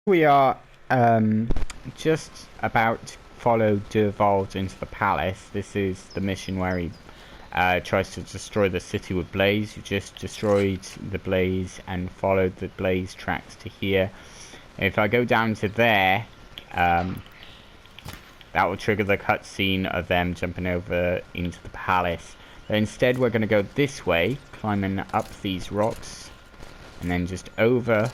We are just about to follow Durvald into the palace. This is the mission where he tries to destroy the city with Blaze. You just destroyed the Blaze and followed the Blaze tracks to here. If I go down to there, that will trigger the cutscene of them jumping over into the palace. But instead we're going to go this way, climbing up these rocks, and then just over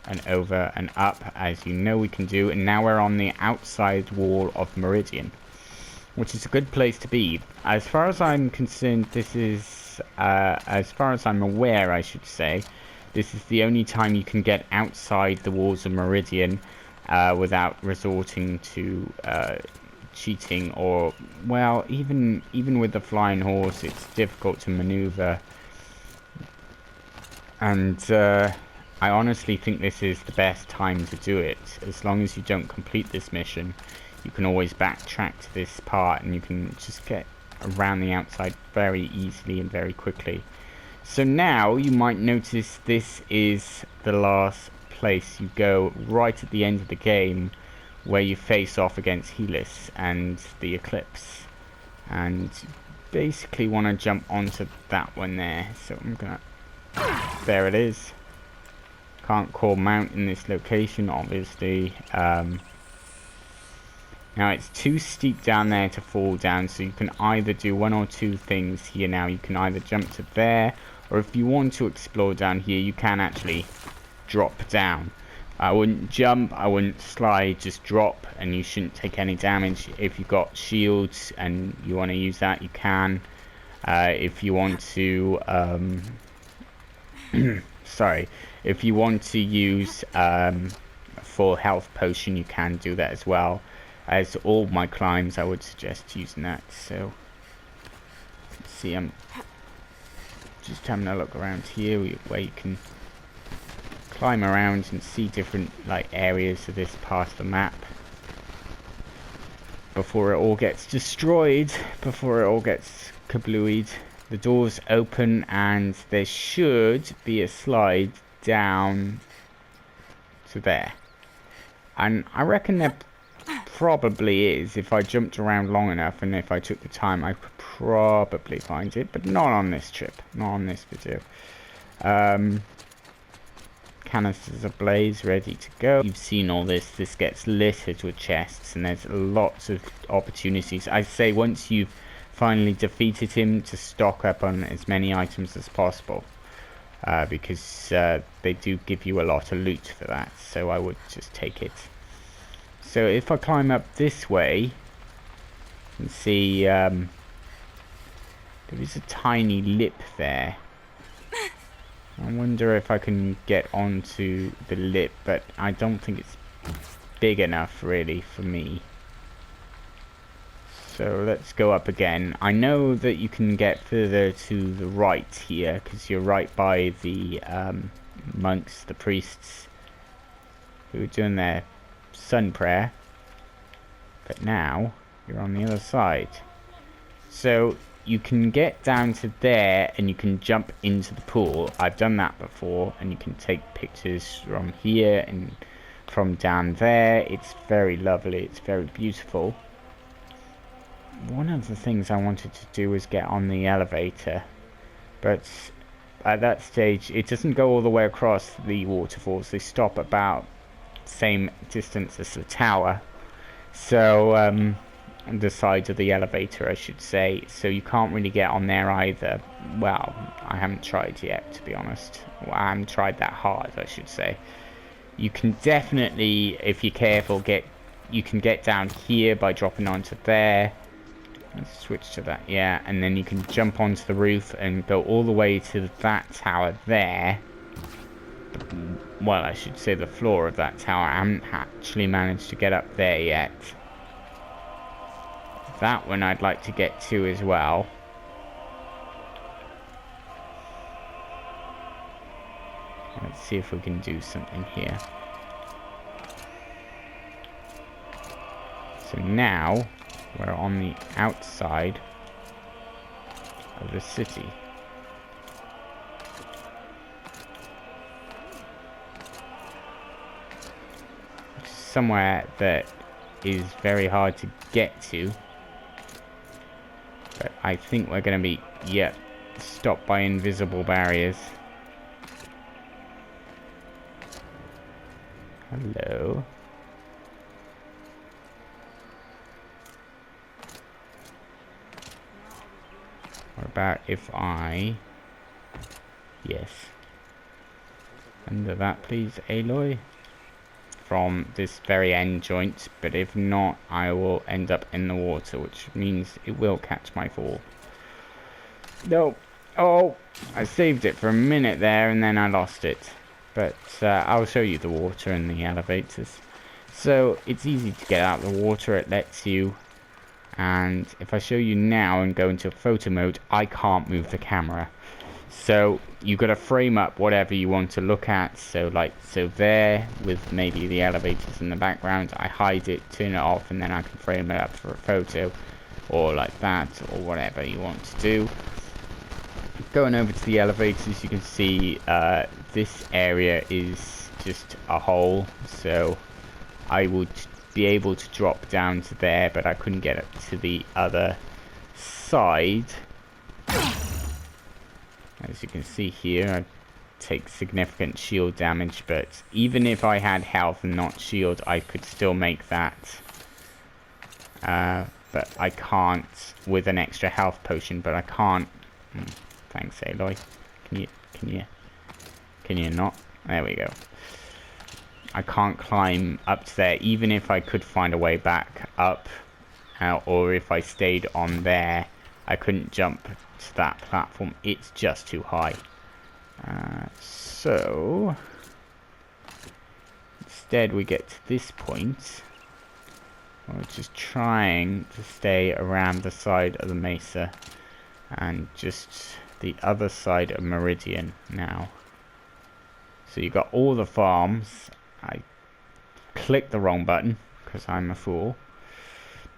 and up, as you know we can do. And now we're on the outside wall of Meridian, which is a good place to be. As far as I'm concerned, this is, as far as I'm aware, I should say, this is the only time you can get outside the walls of Meridian without resorting to cheating, or, well, even with the flying horse, it's difficult to maneuver. And I honestly think this is the best time to do it. As long as you don't complete this mission, you can always backtrack to this part and you can just get around the outside very easily and very quickly. So now you might notice this is the last place you go, right at the end of the game, where you face off against Helis and the Eclipse. And basically want to jump onto that one there. So I'm gonna... there it is. Can't call mount in this location, obviously. Now it's too steep down there to fall down, so you can either do one or two things here. Now you can either jump to there, or if you want to explore down here, you can actually drop down. I wouldn't jump, I wouldn't slide, just drop, and you shouldn't take any damage. If you've got shields and you want to use that, you can. If you want to sorry, if you want to use a full health potion, you can do that as well. As all my climbs, I would suggest using that. So, let's see, I'm just having a look around here where you can climb around and see different areas of this part of the map before it all gets destroyed, before it all gets kablooied. The doors open and there should be a slide down to there, and I reckon there probably is. If I jumped around long enough and if I took the time, I could probably find it, but not on this trip, not on this video. Canisters of Blaze ready to go. You've seen all this. This gets littered with chests and there's lots of opportunities. I say once you've finally defeated him, to stock up on as many items as possible, because they do give you a lot of loot for that, so I would just take it. So if I climb up this way and see there is a tiny lip there. I wonder if I can get onto the lip, but I don't think it's big enough really for me. So let's go up again. I know that you can get further to the right here, because you're right by the monks, the priests, who are doing their sun prayer. But now, you're on the other side. So you can get down to there and you can jump into the pool. I've done that before, and you can take pictures from here and from down there. It's very lovely, it's very beautiful. One of the things I wanted to do was get on the elevator, but at that stage it doesn't go all the way across the waterfalls. They stop about the same distance as the tower, so on the sides of the elevator I should say, so you can't really get on there either. Well, I haven't tried yet, to be honest. Well, I haven't tried that hard, I should say. You can definitely, if you're careful, you can get down here by dropping onto there. Let's switch to that, yeah, and then you can jump onto the roof and go all the way to that tower there. Well, I should say the floor of that tower. I haven't actually managed to get up there yet. That one I'd like to get to as well. Let's see if we can do something here. So now we're on the outside of the city. somewhere that is very hard to get to. But I think we're going to be, yep, stopped by invisible barriers. Hello. What about if I... Yes. Under that, please, Aloy. From this very end joint, but if not, I will end up in the water, which means it will catch my fall. No. Oh, I saved it for a minute there and then I lost it. But I'll show you the water and the elevators. So it's easy to get out of the water, it lets you. And if I show you now and go into photo mode, I can't move the camera. So you've got to frame up whatever you want to look at. So there with maybe the elevators in the background, I hide it, turn it off, and then I can frame it up for a photo, or like that, or whatever you want to do. Going over to the elevators, you can see this area is just a hole, so I would be able to drop down to there, but I couldn't get it to the other side. As you can see here, I take significant shield damage, but even if I had health and not shield, I could still make that. But I can't with an extra health potion, but I can't. Thanks, Aloy. Can you not? There we go. I can't climb up to there, even if I could find a way back up, or if I stayed on there, I couldn't jump to that platform. It's just too high. So instead we get to this point. We're just trying to stay around the side of the mesa and just the other side of Meridian now. So you got all the farms. I clicked the wrong button because I'm a fool.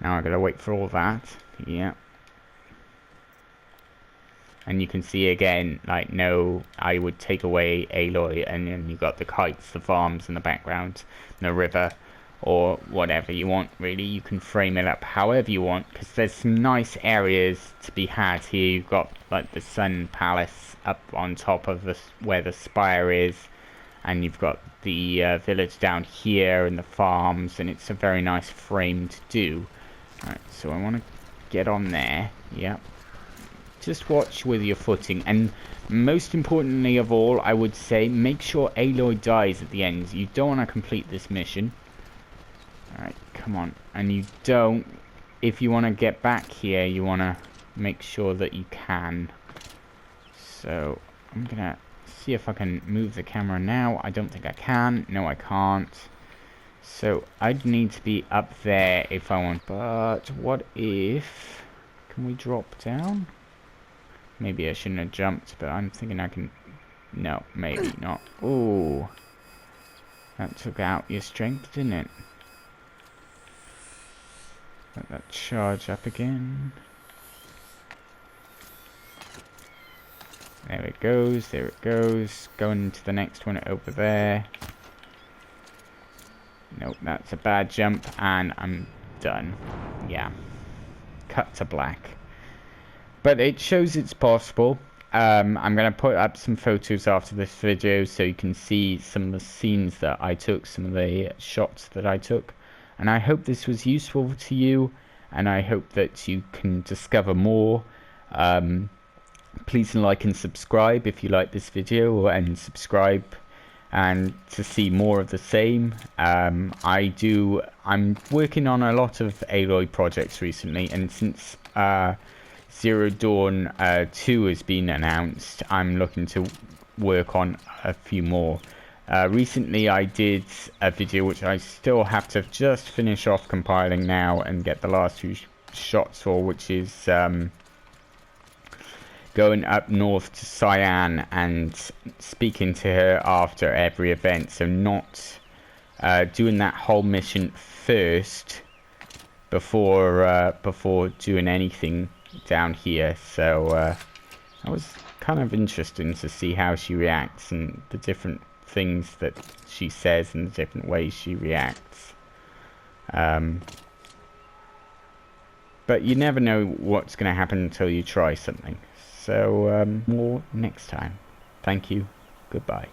Now I gotta wait for all that. Yeah. And you can see again, like, no, I would take away Aloy, and then you got the kites, the farms in the background, the river, or whatever you want, really. You can frame it up however you want, because there's some nice areas to be had here. You've got, like, the Sun Palace up on top of this, where the spire is, and you've got the village down here, and the farms, and it's a very nice frame to do. Alright, so I want to get on there. Yep. Just watch with your footing, and most importantly of all, I would say, make sure Aloy dies at the end. You don't want to complete this mission. Alright, come on. And you don't, if you want to get back here, you want to make sure that you can. So, I'm going to see if I can move the camera now. I don't think I can. No, I can't. So, I'd need to be up there if I want. But, what if... Can we drop down? Maybe I shouldn't have jumped, but I'm thinking I can... No, maybe not. Ooh. That took out your strength, didn't it? Let that charge up again. There it goes, there it goes. Going to the next one over there. Nope, that's a bad jump, and I'm done. Yeah. Cut to black. But it shows it's possible. I'm going to put up some photos after this video so you can see some of the scenes that I took, some of the shots that I took. And I hope this was useful to you, and I hope that you can discover more. Please like and subscribe if you like this video, and subscribe and to see more of the same. I'm working on a lot of Aloy projects recently, and since Zero Dawn 2 has been announced, I'm looking to work on a few more. Recently I did a video which I still have to just finish off compiling now and get the last few shots for, which is going up north to Cyan and speaking to her after every event. So not doing that whole mission first before doing anything down here. So that was kind of interesting to see how she reacts and the different things that she says and the different ways she reacts. But you never know what's going to happen until you try something. So more next time. Thank you. Goodbye.